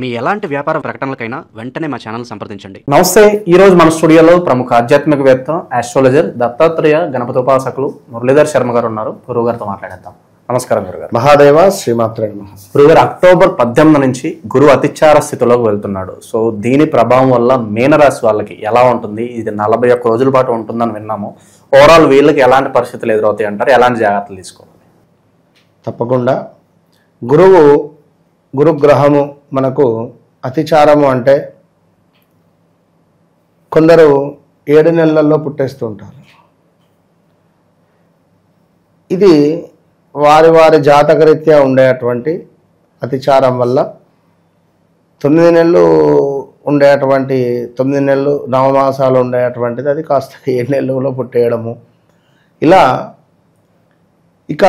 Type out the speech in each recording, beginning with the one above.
మీ ఎలాంటి వ్యాపార ప్రకటనలకైనా వెంటనే మా ఛానల్ సంప్రదించండి. నమస్తే. ఈరోజు మన స్టూడియోలో ప్రముఖ ఆధ్యాత్మికవేత్త, ఆస్ట్రాలజర్, దత్తాత్రేయ గణపతోపాసకులు మురళీధర్ శర్మ గారు ఉన్నారు. గురువుగారితో మాట్లాడేద్దాం. నమస్కారం గురుగారు. మహాదేవ శ్రీమాత్రే నమః. గురుగారు, అక్టోబర్ 18 నుంచి గురువు అతిచార స్థితిలోకి వెళ్తున్నాడు. సో దీని ప్రభావం వల్ల మీనరాశి వాళ్ళకి ఎలా ఉంటుంది? ఇది 41 రోజుల పాటు ఉంటుందని విన్నాము. ఓవరాల్ వీళ్ళకి ఎలాంటి పరిస్థితులు ఎదురవుతాయి అంటారు? ఎలాంటి జాగ్రత్తలు తీసుకోవాలి? తప్పకుండా గురుగ్రహము మనకు అతిచారము అంటే కొందరు 7 నెలల్లో పుట్టేస్తూ ఉంటారు. ఇది వారి వారి జాతకరీత్యా ఉండేటువంటి అతిచారం వల్ల 9 నెలలు ఉండేటువంటి 9 నెలలు నవమాసాలు ఉండేటువంటిది అది కాస్త 7 నెలల్లో పుట్టేయడము. ఇలా ఇక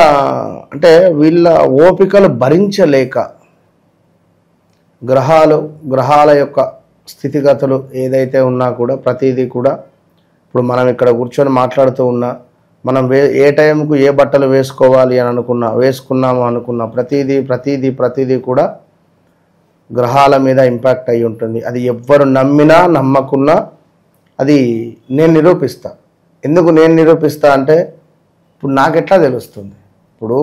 అంటే వీళ్ళ ఓపికలు భరించలేక గ్రహాల యొక్క స్థితిగతులు ఏదైతే ఉన్నా కూడా ప్రతిదీ కూడా ఇప్పుడు మనం ఇక్కడ కూర్చొని మాట్లాడుతూ ఉన్నా మనం ఏ టైంకు ఏ బట్టలు వేసుకోవాలి అని వేసుకున్నాము అనుకున్నా ప్రతిదీ కూడా గ్రహాల మీద ఇంపాక్ట్ అయి ఉంటుంది. అది ఎవ్వరు నమ్మినా నమ్మకున్నా అది నేను నిరూపిస్తా. ఎందుకు నేను నిరూపిస్తా అంటే ఇప్పుడు నాకెట్లా తెలుస్తుంది? ఇప్పుడు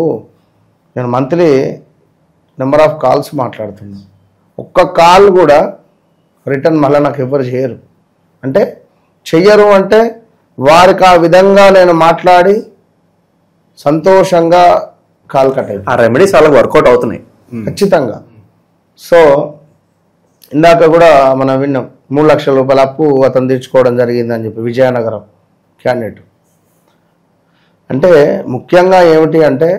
నేను మంత్లీ నెంబర్ ఆఫ్ కాల్స్ మాట్లాడుతున్నాను. ఒక్క కాల్ కూడా రిటర్న్ మళ్ళీ నాకు ఎవరు చేయరు. అంటే చెయ్యరు అంటే వారికి ఆ విధంగా నేను మాట్లాడి సంతోషంగా కాల్ కట్ అయింది. ఆ రెమెడీస్ వాళ్ళకి వర్కౌట్ అవుతున్నాయి ఖచ్చితంగా. సో ఇందాక కూడా మనం విన్నాం 3 లక్షల రూపాయల అప్పు అతను తీర్చుకోవడం జరిగిందని చెప్పి విజయనగరం క్యాండిడేట్. అంటే ముఖ్యంగా ఏమిటి అంటే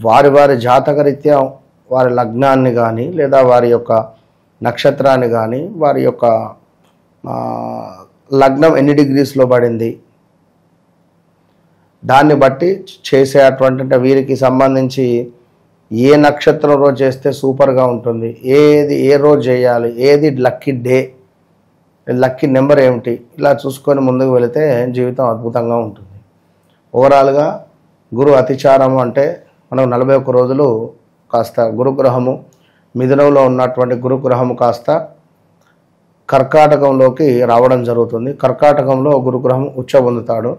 వారి వారి జాతకరీత్యా వారి లగ్నాన్ని కానీ లేదా వారి యొక్క నక్షత్రాన్ని కానీ వారి యొక్క లగ్నం ఎన్ని డిగ్రీస్లో పడింది దాన్ని బట్టి చేసేటువంటి అంటే వీరికి సంబంధించి ఏ నక్షత్రం రోజు చేస్తే సూపర్గా ఉంటుంది, ఏ రోజు చేయాలి, ఏది లక్కీ డే, లక్కీ నెంబర్ ఏమిటి, ఇలా చూసుకొని ముందుకు వెళితే జీవితం అద్భుతంగా ఉంటుంది. ఓవరాల్గా గురు అతిచారము అంటే మనకు 41 రోజులు కాస్త గురుగ్రహము మిథునంలో ఉన్నటువంటి గురుగ్రహము కాస్త కర్కాటకంలోకి రావడం జరుగుతుంది. కర్కాటకంలో గురుగ్రహం ఉచ్చ పొందుతాడు.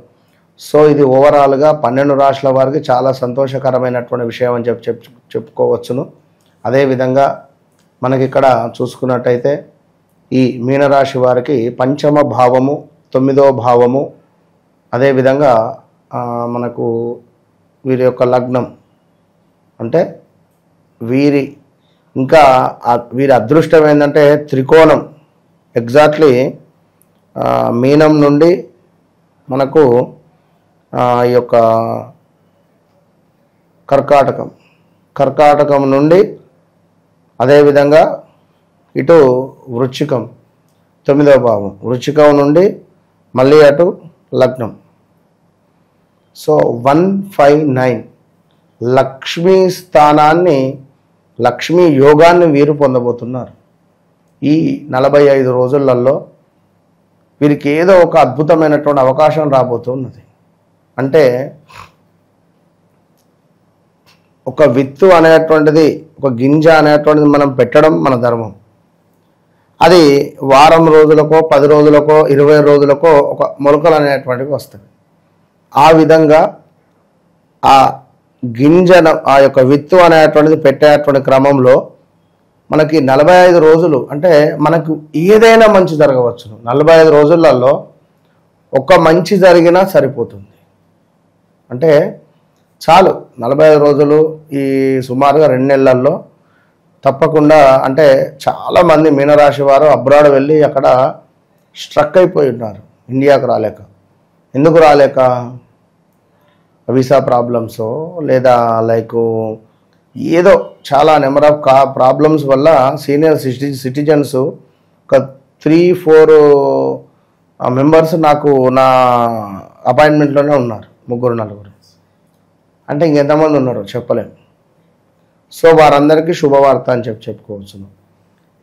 సో ఇది ఓవరాల్గా 12 రాశుల వారికి చాలా సంతోషకరమైనటువంటి విషయం అని చెప్పుకోవచ్చును. అదేవిధంగా మనకి ఇక్కడ చూసుకున్నట్టయితే ఈ మీనరాశి వారికి 5వ భావము 9వ భావము అదేవిధంగా మనకు వీరి యొక్క లగ్నం అంటే వీరి అదృష్టం ఏంటంటే త్రికోణం ఎగ్జాక్ట్లీ మీనం నుండి మనకు ఈ యొక్క కర్కాటకం నుండి అదేవిధంగా ఇటు వృశ్చికం 9వ భావం, వృశ్చికం నుండి మళ్ళీ అటు లగ్నం. సో 159 లక్ష్మీ స్థానాన్ని, లక్ష్మీ యోగాన్ని వీరు పొందబోతున్నారు. ఈ 45 రోజులలో వీరికి ఏదో ఒక అద్భుతమైనటువంటి అవకాశం రాబోతున్నది. అంటే ఒక విత్తు అనేటువంటిది, ఒక గింజ అనేటువంటిది మనం పెట్టడం మన ధర్మం. అది వారం రోజులకో 10 రోజులకో 20 రోజులకో ఒక మొలకలు అనేటువంటివి వస్తాయి. ఆ విధంగా ఆ గింజను, ఆ యొక్క విత్తు అనేటువంటిది పెట్టేటువంటి క్రమంలో మనకి 45 రోజులు అంటే మనకు ఏదైనా మంచి జరగవచ్చు. 45 రోజులలో ఒక మంచి జరిగినా సరిపోతుంది. అంటే చాలు 45 రోజులు ఈ సుమారుగా 2 నెలల్లో తప్పకుండా. అంటే చాలామంది మీనరాశి వారు అబ్రాడ్ వెళ్ళి అక్కడ స్ట్రక్ అయిపోయి ఉన్నారు, ఇండియాకు రాలేక. ఎందుకు రాలేక? వీసా ప్రాబ్లమ్స్ లేదా లైక్ ఏదో చాలా నెంబర్ ఆఫ్ ప్రాబ్లమ్స్ వల్ల సీనియర్ సిటిజన్స్ ఒక 3-4 మెంబర్స్ నాకు నా అపాయింట్మెంట్లోనే ఉన్నారు, 3-4. అంటే ఇంకెంతమంది ఉన్నారో చెప్పలేము. సో వారందరికీ శుభవార్త అని చెప్పుకోవచ్చును.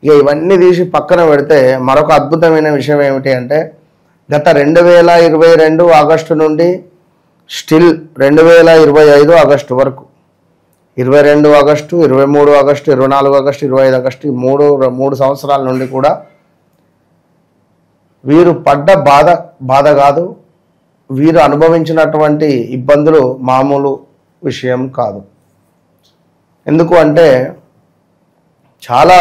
ఇక ఇవన్నీ తీసి పక్కన పెడితే మరొక అద్భుతమైన విషయం ఏమిటి అంటే గత 2022 ఆగస్టు నుండి స్టిల్ 2025 ఆగస్టు వరకు 22 ఆగస్టు, 23 ఆగస్టు, 24 ఆగస్టు, 25 ఆగస్టు ఈ మూడు సంవత్సరాల నుండి కూడా వీరు పడ్డ బాధ కాదు, వీరు అనుభవించినటువంటి ఇబ్బందులు మామూలు విషయం కాదు. ఎందుకు అంటే చాలా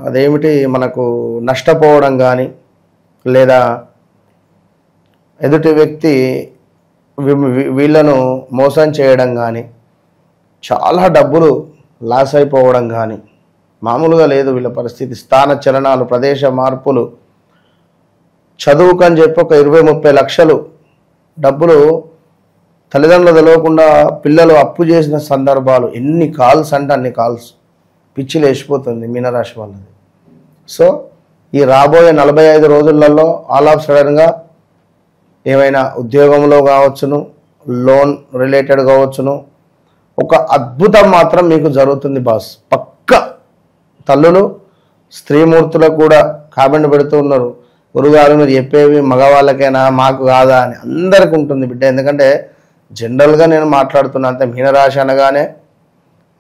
అదేమిటి మనకు నష్టపోవడం కానీ, లేదా ఎదుటి వ్యక్తి వీళ్ళను మోసం చేయడం కానీ, చాలా డబ్బులు లాస్ అయిపోవడం కానీ మామూలుగా లేదు వీళ్ళ పరిస్థితి. స్థాన చలనాలు, ప్రదేశ మార్పులు, చదువుకని చెప్పి ఒక 20-30 లక్షలు డబ్బులు తల్లిదండ్రులు తెలియకుండా పిల్లలు అప్పు చేసిన సందర్భాలు. ఎన్ని కాల్స్ అంటే అన్ని కాల్స్, పిచ్చి లేచిపోతుంది మీనరాశి వాళ్ళది. సో ఈ రాబోయే 45 రోజులలో ఆల్ ఆఫ్ సడన్గా ఏమైనా ఉద్యోగంలో కావచ్చును, లోన్ రిలేటెడ్ కావచ్చును, ఒక అద్భుతం మాత్రం మీకు జరుగుతుంది బాస్. పక్క తల్లులు స్త్రీమూర్తులకు కూడా కామెంట్ పెడుతూ ఉన్నారు, గురుగారు మీరు చెప్పేవి మగవాళ్ళకైనా మాకు కాదా అని. అందరికి ఉంటుంది బిడ్డ, ఎందుకంటే జనరల్గా నేను మాట్లాడుతున్నా అంతే. మీనరాశి అనగానే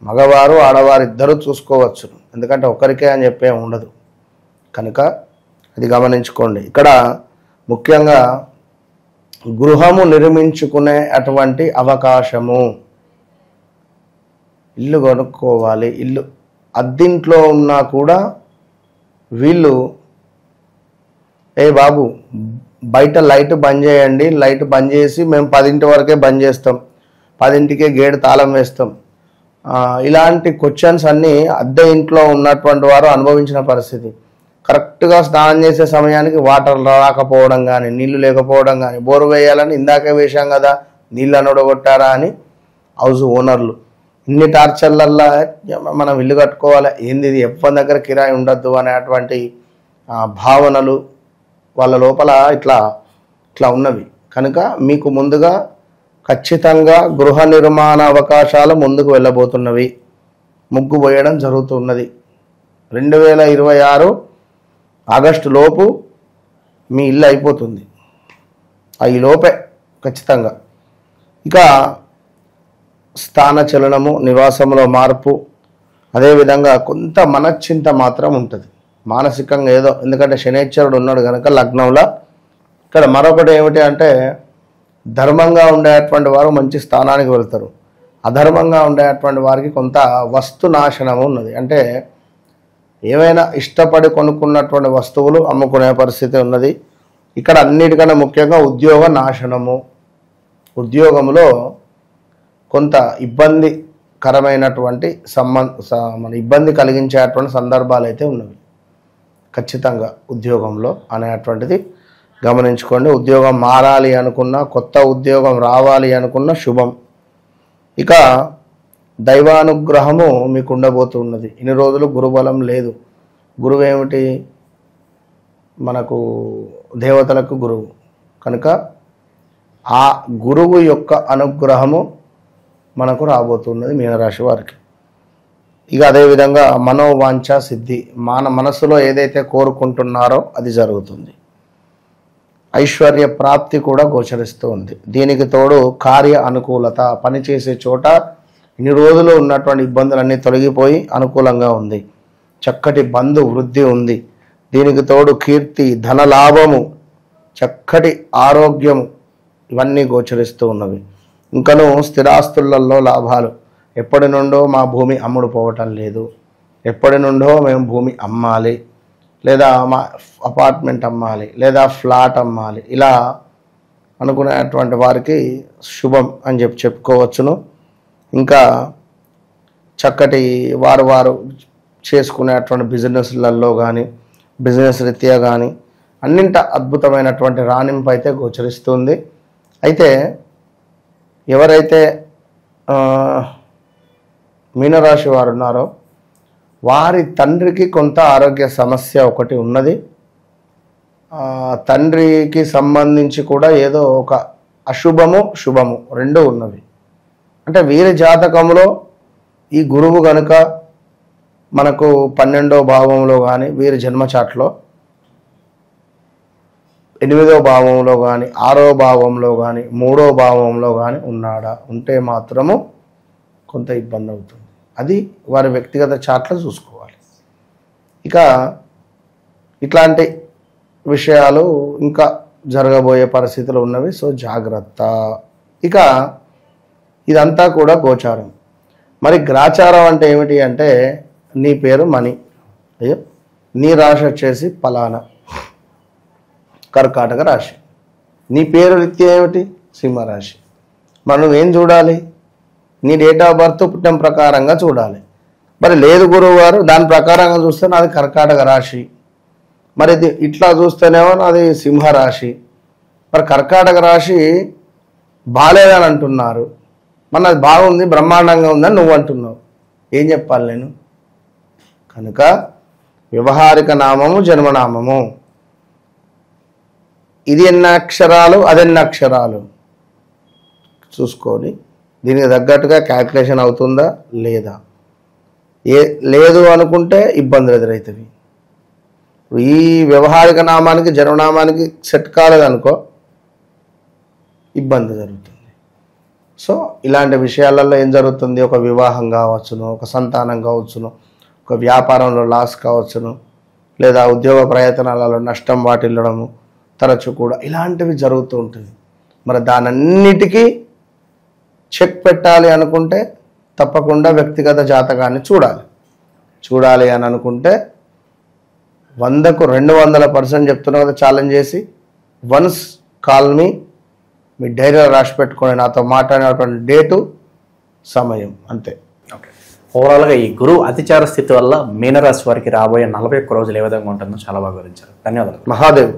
మగవారు ఆడవారు ఇద్దరు చూసుకోవచ్చు, ఎందుకంటే ఒకరికే అని చెప్పే ఉండదు కనుక అది గమనించుకోండి. ఇక్కడ ముఖ్యంగా గృహము నిర్మించుకునే అటువంటి అవకాశము, ఇల్లు కొనుక్కోవాలి. ఇల్లు అద్దింట్లో ఉన్నా కూడా వీళ్ళు బాబు బయట లైట్ బంద్ చేయండి, లైట్ బంద్ చేసి మేము 10 వరకే బంద్ చేస్తాం, 10కే గేట్ తాళం వేస్తాం. ఇలాంటి క్వశ్చన్స్ అన్నీ అద్దె ఇంట్లో ఉన్నటువంటి వారు అనుభవించిన పరిస్థితి. కరెక్ట్గా స్నానం చేసే సమయానికి వాటర్ రాకపోవడం కానీ, నీళ్లు లేకపోవడం కానీ, బోరు వేయాలని ఇందాకే వేశాం కదా నీళ్ళు అనొడగొట్టారా అని హౌస్ ఓనర్లు. ఇన్ని టార్చర్లల్లా మనం ఇల్లు కట్టుకోవాలి, ఏంది ఇది ఎప్పటి దగ్గర కిరాయి ఉండద్దు అనేటువంటి భావనలు వాళ్ళ లోపల ఇట్లా ఉన్నవి. కనుక మీకు ముందుగా ఖచ్చితంగా గృహ నిర్మాణ అవకాశాలు ముందుకు వెళ్ళబోతున్నవి. ముగ్గు పోయడం జరుగుతున్నది. 2026 ఆగస్టు లోపు మీ ఇల్లు అయిపోతుంది, ఈ లోపే ఖచ్చితంగా. ఇక స్థాన చలనము, నివాసంలో మార్పు, అదేవిధంగా కొంత మనశ్చింత మాత్రం ఉంటుంది మానసికంగా ఏదో, ఎందుకంటే శనేశ్వరుడు ఉన్నాడు కనుక లగ్నంలో. ఇక్కడ మరొకటి ఏమిటి అంటే ధర్మంగా ఉండేటువంటి వారు మంచి స్థానానికి వెళ్తారు, అధర్మంగా ఉండేటువంటి వారికి కొంత వస్తు నాశనము ఉన్నది. అంటే ఏమైనా ఇష్టపడి కొనుక్కున్నటువంటి వస్తువులు అమ్ముకునే పరిస్థితి ఉన్నది. ఇక్కడ అన్నిటికన్నా ముఖ్యంగా ఉద్యోగ నాశనము, ఉద్యోగంలో కొంత ఇబ్బందికరమైనటువంటి మన ఇబ్బంది కలిగించేటువంటి సందర్భాలు అయితే ఉన్నవి ఖచ్చితంగా ఉద్యోగంలో అనేటువంటిది గమనించుకోండి. ఉద్యోగం మారాలి అనుకున్నా, కొత్త ఉద్యోగం రావాలి అనుకున్న శుభం. ఇక దైవానుగ్రహము మీకు ఉండబోతున్నది. ఇన్ని రోజులు గురుబలం లేదు. గురువు ఏమిటి? మనకు దేవతలకు గురువు కనుక ఆ గురువు యొక్క అనుగ్రహము మనకు రాబోతున్నది మీనరాశి వారికి. ఇక అదేవిధంగా మనోవాంఛ సిద్ధి, మనసులో ఏదైతే కోరుకుంటున్నారో అది జరుగుతుంది. ఐశ్వర్య ప్రాప్తి కూడా గోచరిస్తూ ఉంది. దీనికి తోడు కార్య అనుకూలత, పనిచేసే చోట ఇన్ని రోజులు ఉన్నటువంటి ఇబ్బందులన్నీ తొలగిపోయి అనుకూలంగా ఉంది. చక్కటి బంధు వృద్ధి ఉంది. దీనికి తోడు కీర్తి, ధనలాభము, చక్కటి ఆరోగ్యము ఇవన్నీ గోచరిస్తూ ఉన్నవి. ఇంకనూ స్థిరాస్తులలో లాభాలు. ఎప్పటి నుండో మా భూమి అమ్ముడు పోవటం లేదు, ఎప్పటి నుండో మేము భూమి అమ్మాలి, లేదా మా అపార్ట్మెంట్ అమ్మాలి, లేదా ఫ్లాట్ అమ్మాలి, ఇలా అనుకునేటువంటి వారికి శుభం అని చెప్పుకోవచ్చును. ఇంకా చక్కటి వారు చేసుకునేటువంటి బిజినెస్లలో కానీ, బిజినెస్ రీత్యా కానీ అన్నింట అద్భుతమైనటువంటి రాణింపు అయితే గోచరిస్తుంది. అయితే ఎవరైతే మీనరాశి వారు ఉన్నారో వారి తండ్రికి కొంత ఆరోగ్య సమస్య ఒకటి ఉన్నది. తండ్రికి సంబంధించి కూడా ఏదో ఒక అశుభము శుభము రెండు ఉన్నవి. అంటే వీరి జాతకంలో ఈ గురువు కనుక మనకు 12వ భావంలో కానీ, వీరి జన్మచాట్లో 8వ భావంలో కానీ, 6వ భావంలో కానీ, 3వ భావంలో కానీ ఉన్నాడా ఉంటే మాత్రము కొంత ఇబ్బంది అవుతుంది. అది వారి వ్యక్తిగత చార్ట్లో చూసుకోవాలి. ఇక ఇట్లాంటి విషయాలు ఇంకా జరగబోయే పరిస్థితులు ఉన్నవి. సో జాగ్రత్త. ఇక ఇదంతా కూడా గోచారం. మరి గ్రాచారం అంటే ఏమిటి అంటే నీ పేరు మణి, అయ్యో నీ రాశి వచ్చేసి ఫలానా కర్కాటక రాశి, నీ పేరు రీత్యా ఏమిటి సింహరాశి. మనం ఏం చూడాలి? నీ డేట్ ఆఫ్ బర్త్ పుట్టిన ప్రకారంగా చూడాలి. మరి లేదు గురువు గారు దాని ప్రకారంగా చూస్తే నాది కర్కాటక రాశి, మరి ఇది ఇట్లా చూస్తేనేమో నాది సింహరాశి. మరి కర్కాటక రాశి బాగాలేదని అంటున్నారు, మన అది బాగుంది బ్రహ్మాండంగా ఉందని నువ్వు అంటున్నావు. ఏం చెప్పాలి నేను? కనుక వ్యవహారిక నామము జన్మనామము, ఇది ఎన్ని అక్షరాలు అదెన్ని అక్షరాలు చూసుకొని దీనికి తగ్గట్టుగా క్యాల్కులేషన్ అవుతుందా లేదా. లేదు అనుకుంటే ఇబ్బందులు ఎదురవుతుంది. ఈ వ్యవహారిక నామానికి జన్మనామానికి సెట్ కాలేదనుకో ఇబ్బంది జరుగుతుంది. సో ఇలాంటి విషయాలలో ఏం జరుగుతుంది? ఒక వివాహం కావచ్చును, ఒక సంతానం కావచ్చును, ఒక వ్యాపారంలో లాస్ కావచ్చును, లేదా ఉద్యోగ ప్రయత్నాలలో నష్టం వాటిల్లడము తరచు కూడా ఇలాంటివి జరుగుతూ ఉంటుంది. మరి దానన్నిటికీ చెక్ పెట్టాలి అనుకుంటే తప్పకుండా వ్యక్తిగత జాతకాన్ని చూడాలి అని అనుకుంటే 100కు 200% చెప్తున్నా కదా ఛాలెంజ్ చేసి, వన్స్ కాల్ మీ డైరీలో రాసి పెట్టుకొని నాతో మాట్లాడినటువంటి డేటు సమయం అంతే. ఓకే, ఓవరాల్గా ఈ గురువు అతిచార స్థితి వల్ల మీనరాశి వారికి రాబోయే 41 రోజులు ఏ విధంగా ఉంటుందో చాలా బాగా వివరించారు. ధన్యవాదాలు. మహాదేవ్.